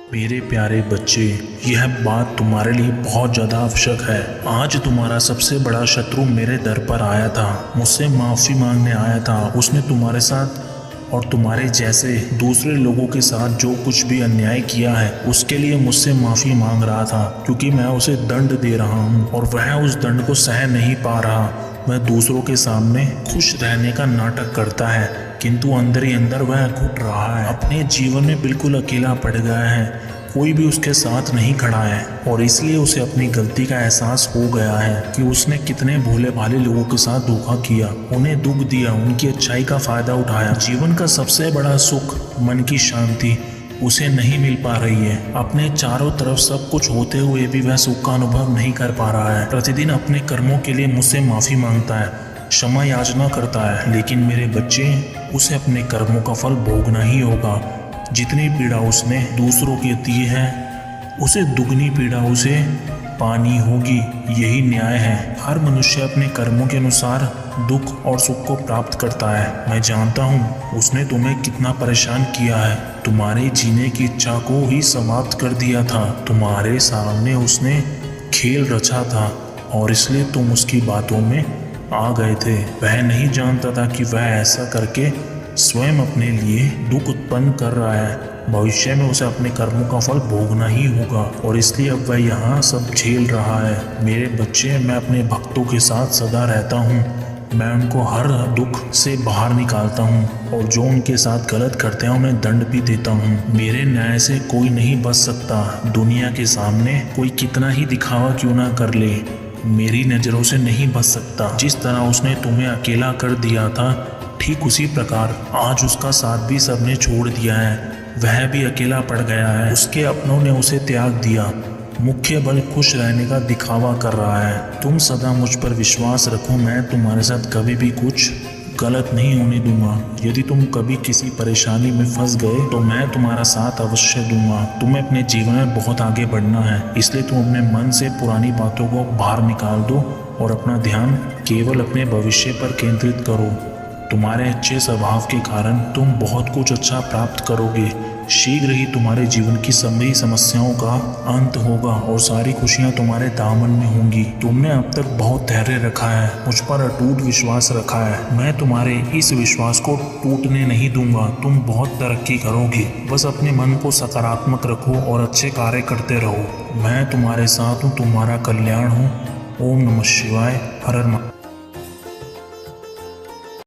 मेरे प्यारे बच्चे, यह बात तुम्हारे लिए बहुत ज़्यादा आवश्यक है। आज तुम्हारा सबसे बड़ा शत्रु मेरे दर पर आया था, मुझसे माफ़ी मांगने आया था। उसने तुम्हारे साथ और तुम्हारे जैसे दूसरे लोगों के साथ जो कुछ भी अन्याय किया है उसके लिए मुझसे माफ़ी मांग रहा था, क्योंकि मैं उसे दंड दे रहा हूँ और वह उस दंड को सह नहीं पा रहा। वह दूसरों के सामने खुश रहने का नाटक करता है, किंतु अंदर ही अंदर वह घुट रहा है। अपने जीवन में बिल्कुल अकेला पड़ गया है, कोई भी उसके साथ नहीं खड़ा है और इसलिए उसे अपनी गलती का एहसास हो गया है कि उसने कितने भोले भाले लोगों के साथ धोखा किया, उन्हें दुख दिया, उनकी अच्छाई का फायदा उठाया। जीवन का सबसे बड़ा सुख, मन की शांति उसे नहीं मिल पा रही है। अपने चारों तरफ सब कुछ होते हुए भी वह सुख का अनुभव नहीं कर पा रहा है। प्रतिदिन अपने कर्मों के लिए मुझसे माफ़ी मांगता है, क्षमा याचना करता है, लेकिन मेरे बच्चे, उसे अपने कर्मों का फल भोगना ही होगा। जितनी पीड़ा उसने दूसरों की दी है, उसे दुगनी पीड़ा उसे पानी होगी। यही न्याय है। हर मनुष्य अपने कर्मों के अनुसार दुख और सुख को प्राप्त करता है। मैं जानता हूँ उसने तुम्हें कितना परेशान किया है, तुम्हारे जीने की इच्छा को ही समाप्त कर दिया था। तुम्हारे सामने उसने खेल रचा था और इसलिए तुम उसकी बातों में आ गए थे। वह नहीं जानता था कि वह ऐसा करके स्वयं अपने लिए दुख उत्पन्न कर रहा है। भविष्य में उसे अपने कर्मों का फल भोगना ही होगा और इसलिए अब वह यहाँ सब झेल रहा है। मेरे बच्चे, मैं अपने भक्तों के साथ सदा रहता हूँ। मैं उनको हर दुख से बाहर निकालता हूँ और जो उनके साथ गलत करते हैं उन्हें दंड भी देता हूँ। मेरे न्याय से कोई नहीं बच सकता। दुनिया के सामने कोई कितना ही दिखावा क्यों ना कर ले, मेरी नज़रों से नहीं बच सकता। जिस तरह उसने तुम्हें अकेला कर दिया था, ठीक उसी प्रकार आज उसका साथ भी सबने छोड़ दिया है। वह भी अकेला पड़ गया है। उसके अपनों ने उसे त्याग दिया। मुख्य बल खुश रहने का दिखावा कर रहा है। तुम सदा मुझ पर विश्वास रखो, मैं तुम्हारे साथ कभी भी कुछ गलत नहीं होने दूंगा। यदि तुम कभी किसी परेशानी में फंस गए तो मैं तुम्हारा साथ अवश्य दूंगा। तुम्हें अपने जीवन में बहुत आगे बढ़ना है, इसलिए तुम अपने मन से पुरानी बातों को बाहर निकाल दो और अपना ध्यान केवल अपने भविष्य पर केंद्रित करो। तुम्हारे अच्छे स्वभाव के कारण तुम बहुत कुछ अच्छा प्राप्त करोगे। शीघ्र ही तुम्हारे जीवन की सभी समस्याओं का अंत होगा और सारी खुशियां तुम्हारे दामन में होंगी। तुमने अब तक बहुत धैर्य रखा है, मुझ पर अटूट विश्वास रखा है। मैं तुम्हारे इस विश्वास को टूटने नहीं दूंगा। तुम बहुत तरक्की करोगे। बस अपने मन को सकारात्मक रखो और अच्छे कार्य करते रहो। मैं तुम्हारे साथ हूँ, तुम्हारा कल्याण हूँ। ओम नमः शिवाय। हर हर